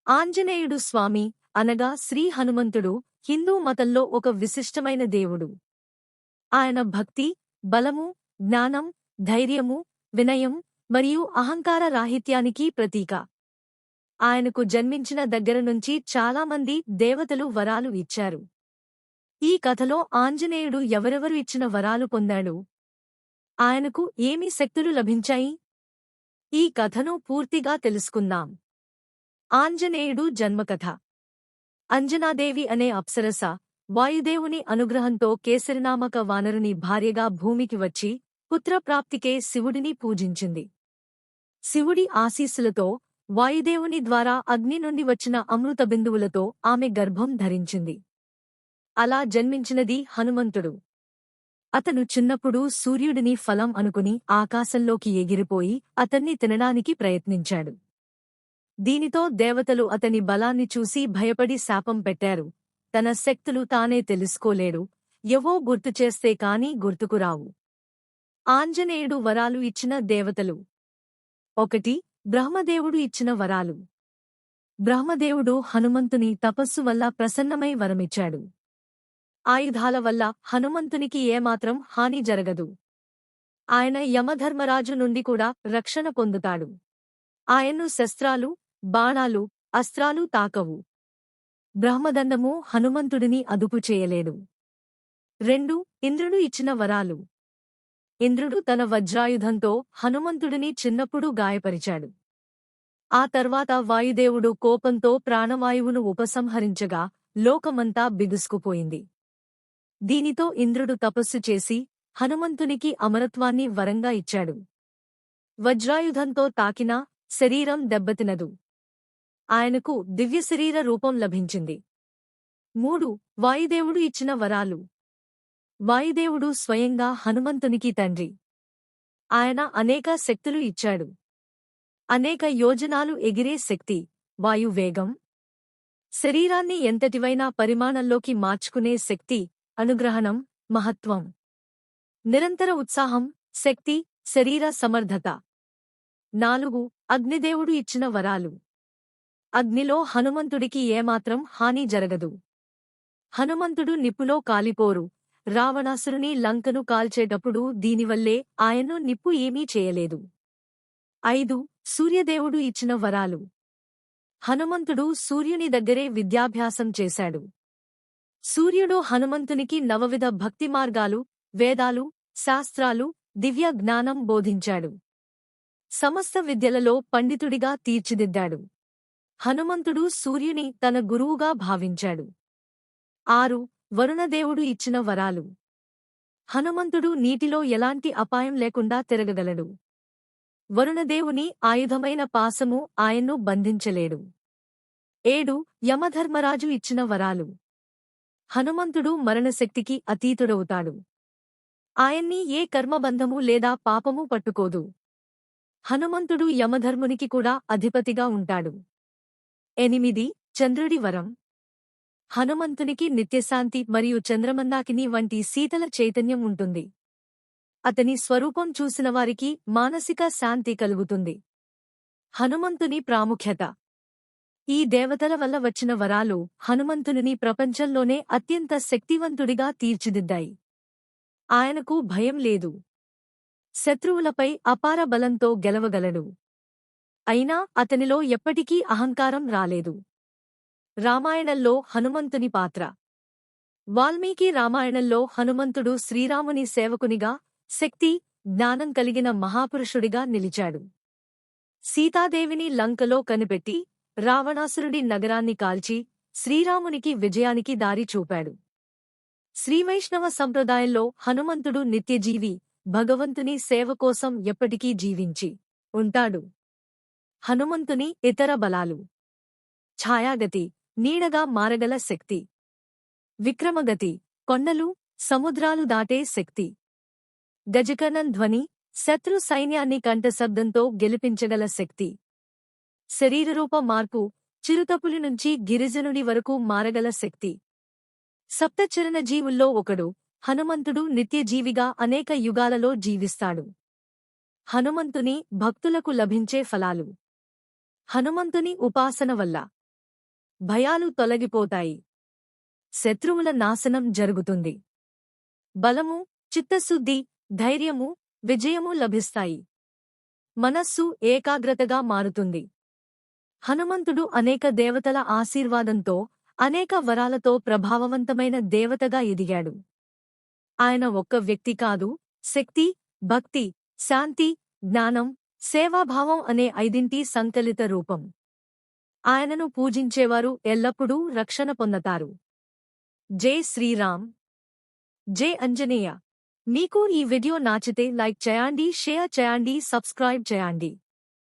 ఆంజనేయుడు స్వామి అనగా శ్రీ హనుమంతుడు హిందూ మతంలో ఒక విశిష్టమైన దేవుడు. ఆయన భక్తి, బలము, జ్ఞానం, ధైర్యము, వినయం మరియు అహంకార రాహిత్యానికి ప్రతీక. ఆయనకు జన్మించిన దగ్గర నుంచి చాలామంది దేవతలు వరాలు ఇచ్చారు. ఈ కథలో ఆంజనేయుడు ఎవరెవరు ఇచ్చిన వరాలు పొందాడు? ఆయనకు ఏమి శక్తులు లభించాయి? ఈ కథను పూర్తిగా తెలుసుకుందాం. ఆంజనేయుడు జన్మకథ. అంజనాదేవి అనే అప్సరస వాయుదేవుని అనుగ్రహంతో కేసరినామక వానరుని భార్యగా భూమికి వచ్చి పుత్రప్రాప్తికే శివుడిని పూజించింది. శివుడి ఆశీస్సులతో వాయుదేవుని ద్వారా అగ్ని నుండి వచ్చిన అమృత బిందువులతో ఆమె గర్భం ధరించింది. అలా జన్మించినది హనుమంతుడు. అతను చిన్నప్పుడు సూర్యుడిని ఫలం అనుకుని ఆకాశంలోకి ఎగిరిపోయి అతన్ని తినడానికి ప్రయత్నించాడు. దీనితో దేవతలు అతని బలాన్ని చూసి భయపడి శాపం పెట్టారు. తన శక్తులు తానే తెలుసుకోలేడు, ఎవో గుర్తుచేస్తే కాని గుర్తుకురావు. ఆంజనేయుడు వరాలు ఇచ్చిన దేవతలు. 1. బ్రహ్మదేవుడు ఇచ్చిన వరాలు. బ్రహ్మదేవుడు హనుమంతుని తపస్సు వల్ల ప్రసన్నమై వరమిచ్చాడు. ఆయుధాల వల్ల హనుమంతునికి ఏమాత్రం హాని జరగదు. ఆయన యమధర్మరాజు నుండి కూడా రక్షణ పొందుతాడు. ఆయన్ను శస్త్రాలు, బాణాలు, అస్త్రాలు తాకవు. బ్రహ్మదండము హనుమంతుడిని అదుపు చేయలేడు. 2. ఇంద్రుడు ఇచ్చిన వరాలు. ఇంద్రుడు తన వజ్రాయుధంతో హనుమంతుడిని చిన్నప్పుడు గాయపరిచాడు. ఆ తర్వాత వాయుదేవుడు కోపంతో ప్రాణవాయువును ఉపసంహరించగా లోకమంతా బిగుసుకుపోయింది. దీనితో ఇంద్రుడు తపస్సు చేసి హనుమంతునికి అమరత్వాన్ని వరంగా ఇచ్చాడు. వజ్రాయుధంతో తాకినా శరీరం దెబ్బతినదు. ఆయనకు దివ్యశరీర రూపం లభించింది. 3. వాయుదేవుడు ఇచ్చిన వరాలు. వాయుదేవుడు స్వయంగా హనుమంతునికి తండ్రి. ఆయన అనేక శక్తులు ఇచ్చాడు. అనేక యోజనాలు ఎగిరే శక్తి, వాయువేగం, శరీరాన్ని ఎంతటివైనా పరిమాణంలోకి మార్చుకునే శక్తి, అనుగ్రహణం, మహత్వం, నిరంతర ఉత్సాహం, శక్తి, శరీర సమర్థత. 4. అగ్నిదేవుడు ఇచ్చిన వరాలు. అగ్నిలో హనుమంతుడికి ఏమాత్రం హాని జరగదు. హనుమంతుడు నిప్పులో కాలిపోరు. రావణాసురుని లంకను కాల్చేటప్పుడు దీనివల్లే ఆయన్ను నిప్పు ఏమీ చేయలేదు. 5. సూర్యదేవుడు ఇచ్చిన వరాలు. హనుమంతుడు సూర్యుని దగ్గరే విద్యాభ్యాసం చేశాడు. సూర్యుడు హనుమంతునికి నవవిధ భక్తి మార్గాలు, వేదాలు, శాస్త్రాలు, దివ్య జ్ఞానం బోధించాడు. సమస్త విద్యలలో పండితుడిగా తీర్చిదిద్దాడు. హనుమంతుడు సూర్యుని తన గురువుగా భావించాడు. 6. వరుణదేవుడు ఇచ్చిన వరాలు. హనుమంతుడు నీటిలో ఎలాంటి అపాయం లేకుండా తిరగగలడు. వరుణదేవుని ఆయుధమైన పాశము ఆయన్ను బంధించలేడు. 7. యమధర్మరాజు ఇచ్చిన వరాలు. హనుమంతుడు మరణశక్తికి అతీతుడవుతాడు. ఆయన్ని ఏ కర్మబంధము లేదా పాపము పట్టుకోదు. హనుమంతుడు యమధర్మునికి కూడా అధిపతిగా ఉంటాడు. 8. చంద్రుడి వరం. హనుమంతునికి నిత్యశాంతి మరియు చంద్రమందాకిని వంటి శీతల చైతన్యం ఉంటుంది. అతని స్వరూపం చూసినవారికి మానసిక శాంతి కలుగుతుంది. హనుమంతుని ప్రాముఖ్యత. ఈ దేవతల వల్ల వచ్చిన వరాలు హనుమంతునిని ప్రపంచంలోనే అత్యంత శక్తివంతుడిగా తీర్చిదిద్దాయి. ఆయనకు భయం లేదు. శత్రువులపై అపార బలంతో గెలవగలడు. అయినా అతనిలో ఎప్పటికీ అహంకారం రాలేదు. రామాయణంలో హనుమంతుని పాత్ర. వాల్మీకి రామాయణంలో హనుమంతుడు శ్రీరాముని సేవకునిగా, శక్తి, జ్ఞానం కలిగిన మహాపురుషుడిగా నిలిచాడు. సీతాదేవిని లంకలో కనిపెట్టి రావణాసురుడి నగరాన్ని కాల్చి శ్రీరామునికి విజయానికి దారి చూపాడు. శ్రీవైష్ణవ సంప్రదాయంలో హనుమంతుడు నిత్యజీవి, భగవంతుని సేవ కోసం ఎప్పటికీ జీవించి ఉంటాడు. హనుమంతుని ఇతర బలాలు. ఛాయాగతి, నీడగా మారగల శక్తి. విక్రమగతి, కొండలు, సముద్రాలు దాటే శక్తి. గజకర్ణం ధ్వని, శత్రు సైన్యాన్ని కంఠశబ్దంతో గెలిపించగల శక్తి. శరీరరూప మార్పు, చిరుతపులి నుంచి గిరిజనుడి వరకు మారగల శక్తి. సప్తచరణ జీవుల్లో ఒకడు, హనుమంతుడు నిత్యజీవిగా అనేక యుగాలలో జీవిస్తాడు. హనుమంతుని భక్తులకు లభించే ఫలాలు. హనుమంతుని ఉపాసన వల్ల భయాలు తొలగిపోతాయి. శత్రువుల నాశనం జరుగుతుంది. బలము, చిత్తశుద్ధి, ధైర్యము, విజయము లభిస్తాయి. మనస్సు ఏకాగ్రతగా మారుతుంది. హనుమంతుడు అనేక దేవతల ఆశీర్వాదంతో, అనేక వరాలతో ప్రభావవంతమైన దేవతగా ఎదిగాడు. ఆయన ఒక్క వ్యక్తి కాదు, శక్తి, భక్తి, శాంతి, జ్ఞానం, సేవాభావం అనే ఐదింటి సంకలిత రూపం. ఆయనను పూజించేవారు ఎల్లప్పుడూ రక్షణ పొందతారు. జై శ్రీరామ్. జై అంజనేయ. మీకు ఈ వీడియో నచ్చితే లైక్ చేయండి, షేర్ చేయండి, సబ్స్క్రైబ్ చేయండి.